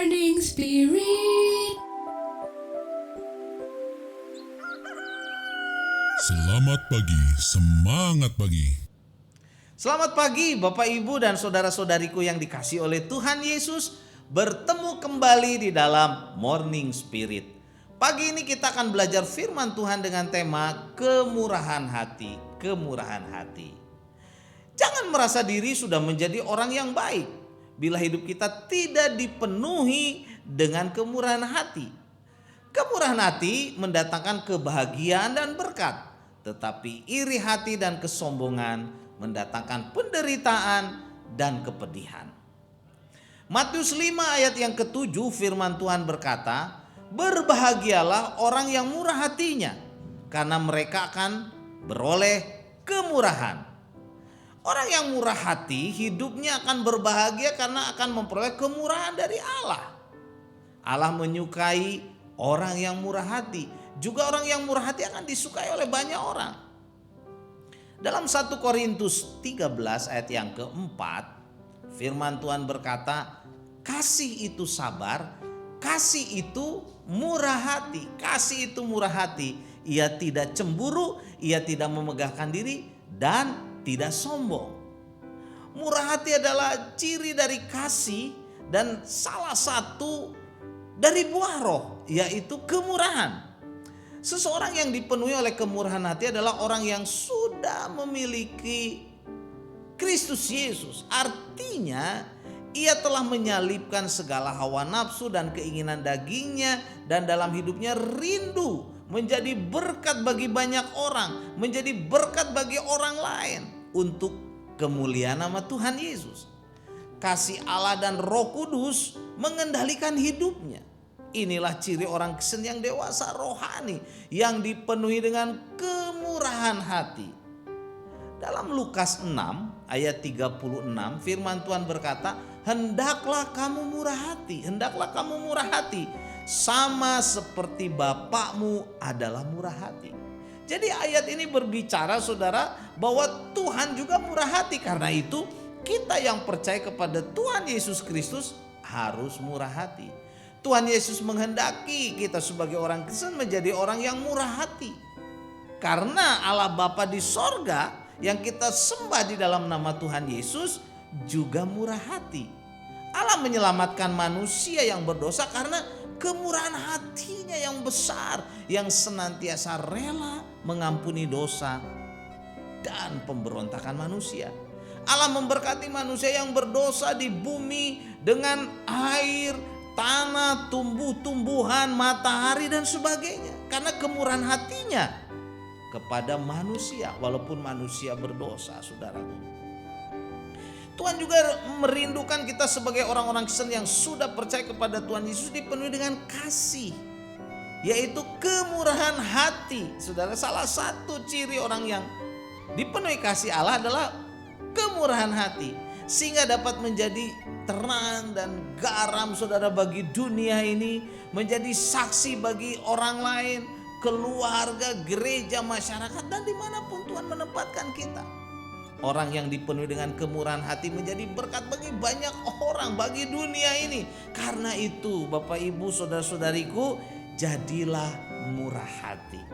Morning Spirit. Selamat pagi, semangat pagi. Selamat pagi Bapak Ibu dan saudara-saudariku yang dikasihi oleh Tuhan Yesus. Bertemu kembali di dalam Morning Spirit. Pagi ini kita akan belajar firman Tuhan dengan tema kemurahan hati. Kemurahan hati. Jangan merasa diri sudah menjadi orang yang baik bila hidup kita tidak dipenuhi dengan kemurahan hati. Kemurahan hati mendatangkan kebahagiaan dan berkat, tetapi iri hati dan kesombongan mendatangkan penderitaan dan kepedihan. Matius 5 ayat yang ke-7 firman Tuhan berkata, "Berbahagialah orang yang murah hatinya, karena mereka akan beroleh kemurahan." Orang yang murah hati hidupnya akan berbahagia karena akan memperoleh kemurahan dari Allah. Allah menyukai orang yang murah hati. Juga orang yang murah hati akan disukai oleh banyak orang. Dalam 1 Korintus 13 ayat yang keempat, firman Tuhan berkata, kasih itu sabar, kasih itu murah hati. Kasih itu murah hati. Ia tidak cemburu, ia tidak memegahkan diri, dan tidak sombong. Murah hati adalah ciri dari kasih dan salah satu dari buah roh, yaitu kemurahan. Seseorang yang dipenuhi oleh kemurahan hati adalah orang yang sudah memiliki Kristus Yesus. Artinya ia telah menyalibkan segala hawa nafsu dan keinginan dagingnya, dan dalam hidupnya rindu menjadi berkat bagi banyak orang, menjadi berkat bagi orang lain untuk kemuliaan nama Tuhan Yesus. Kasih Allah dan Roh Kudus mengendalikan hidupnya. Inilah ciri orang Kristen yang dewasa rohani, yang dipenuhi dengan kemurahan hati. Dalam Lukas 6 ayat 36 firman Tuhan berkata, hendaklah kamu murah hati, hendaklah kamu murah hati, sama seperti Bapakmu adalah murah hati. Jadi ayat ini berbicara saudara bahwa Tuhan juga murah hati. Karena itu kita yang percaya kepada Tuhan Yesus Kristus harus murah hati. Tuhan Yesus menghendaki kita sebagai orang Kristen menjadi orang yang murah hati. Karena Allah Bapa di sorga yang kita sembah di dalam nama Tuhan Yesus juga murah hati. Allah menyelamatkan manusia yang berdosa karena kemurahan hatinya yang besar, yang senantiasa rela mengampuni dosa dan pemberontakan manusia. Allah memberkati manusia yang berdosa di bumi dengan air, tanah, tumbuh-tumbuhan, matahari dan sebagainya. Karena kemurahan hatinya kepada manusia, walaupun manusia berdosa, saudaraku. Tuhan juga merindukan kita sebagai orang-orang Kristen yang sudah percaya kepada Tuhan Yesus dipenuhi dengan kasih, yaitu kemurahan hati. Saudara, salah satu ciri orang yang dipenuhi kasih Allah adalah kemurahan hati, sehingga dapat menjadi terang dan garam saudara bagi dunia ini, menjadi saksi bagi orang lain, keluarga, gereja, masyarakat, dan dimanapun Tuhan menempatkan kita. Orang yang dipenuhi dengan kemurahan hati menjadi berkat bagi banyak orang, bagi dunia ini. Karena itu Bapak Ibu saudara-saudariku, jadilah murah hati.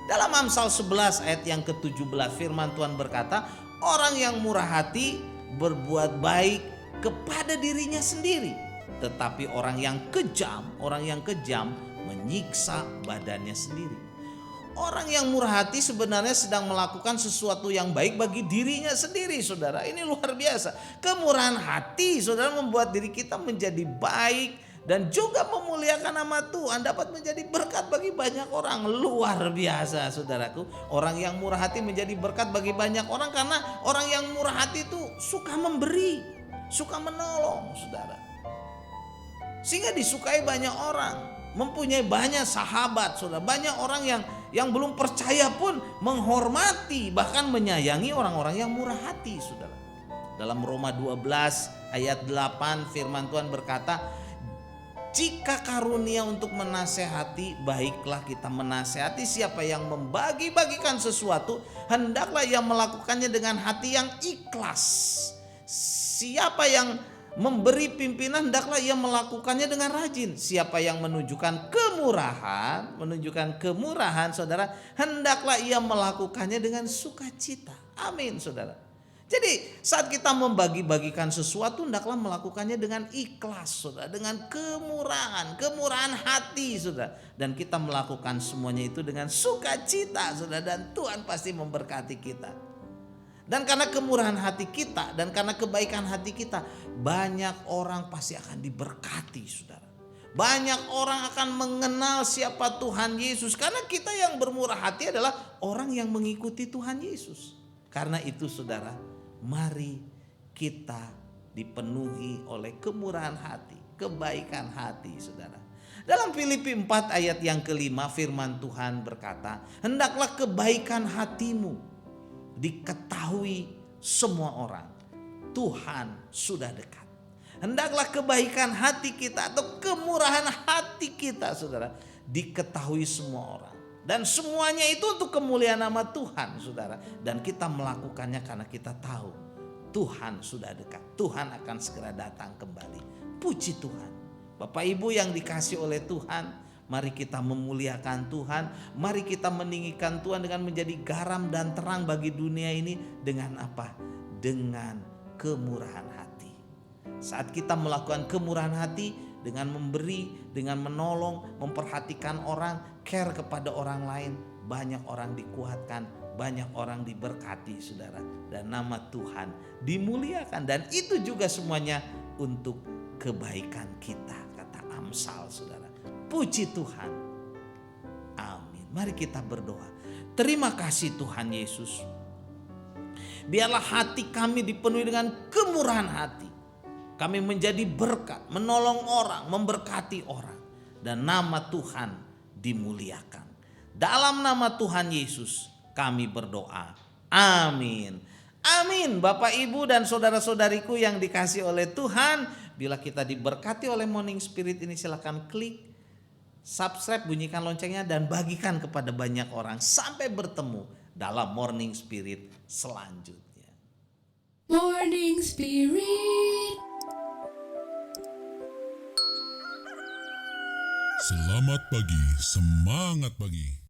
Dalam Amsal 11 ayat yang ke-17 firman Tuhan berkata, orang yang murah hati berbuat baik kepada dirinya sendiri, tetapi orang yang kejam menyiksa badannya sendiri. Orang yang murah hati sebenarnya sedang melakukan sesuatu yang baik bagi dirinya sendiri, saudara. Ini luar biasa. Kemurahan hati, saudara, membuat diri kita menjadi baik dan juga memuliakan nama Tuhan, dapat menjadi berkat bagi banyak orang. Luar biasa, saudaraku. Orang yang murah hati menjadi berkat bagi banyak orang karena orang yang murah hati itu suka memberi, suka menolong, saudara. Sehingga disukai banyak orang, mempunyai banyak sahabat, saudara. Banyak orang yang belum percaya pun menghormati, bahkan menyayangi orang-orang yang murah hati, saudara. Dalam Roma 12 ayat 8 firman Tuhan berkata, jika karunia untuk menasehati, baiklah kita menasehati siapa yang membagi-bagikan sesuatu, hendaklah ia melakukannya dengan hati yang ikhlas. Siapa yang Memberi pimpinan hendaklah ia melakukannya dengan rajin. Siapa yang menunjukkan kemurahan saudara, hendaklah ia melakukannya dengan sukacita. Amin saudara. Jadi saat kita membagi-bagikan sesuatu, hendaklah melakukannya dengan ikhlas saudara, dengan kemurahan hati saudara. Dan kita melakukan semuanya itu dengan sukacita saudara, dan Tuhan pasti memberkati kita. Dan karena kemurahan hati kita dan karena kebaikan hati kita, banyak orang pasti akan diberkati saudara. Banyak orang akan mengenal siapa Tuhan Yesus. Karena kita yang bermurah hati adalah orang yang mengikuti Tuhan Yesus. Karena itu saudara, mari kita dipenuhi oleh kemurahan hati, kebaikan hati saudara. Dalam Filipi 4 ayat yang kelima, firman Tuhan berkata, hendaklah kebaikan hatimu diketahui semua orang, Tuhan sudah dekat. Hendaklah kebaikan hati kita atau kemurahan hati kita saudara diketahui semua orang. Dan semuanya itu untuk kemuliaan nama Tuhan saudara. Dan kita melakukannya karena kita tahu Tuhan sudah dekat. Tuhan akan segera datang kembali. Puji Tuhan. Bapak Ibu yang dikasih oleh Tuhan, mari kita memuliakan Tuhan. Mari kita meninggikan Tuhan dengan menjadi garam dan terang bagi dunia ini. Dengan apa? Dengan kemurahan hati. Saat kita melakukan kemurahan hati, dengan memberi, dengan menolong, memperhatikan orang, care kepada orang lain, banyak orang dikuatkan, banyak orang diberkati saudara. Dan nama Tuhan dimuliakan. Dan itu juga semuanya untuk kebaikan kita, kata Amsal saudara. Puji Tuhan. Amin. Mari kita berdoa. Terima kasih Tuhan Yesus. Biarlah hati kami dipenuhi dengan kemurahan hati. Kami menjadi berkat, menolong orang, memberkati orang. Dan nama Tuhan dimuliakan. Dalam nama Tuhan Yesus kami berdoa. Amin. Amin. Bapak, Ibu, dan saudara-saudariku yang dikasih oleh Tuhan. Bila kita diberkati oleh Morning Spirit ini, silakan klik subscribe, bunyikan loncengnya, dan bagikan kepada banyak orang. Sampai bertemu dalam Morning Spirit selanjutnya. Morning Spirit. Selamat pagi, semangat pagi.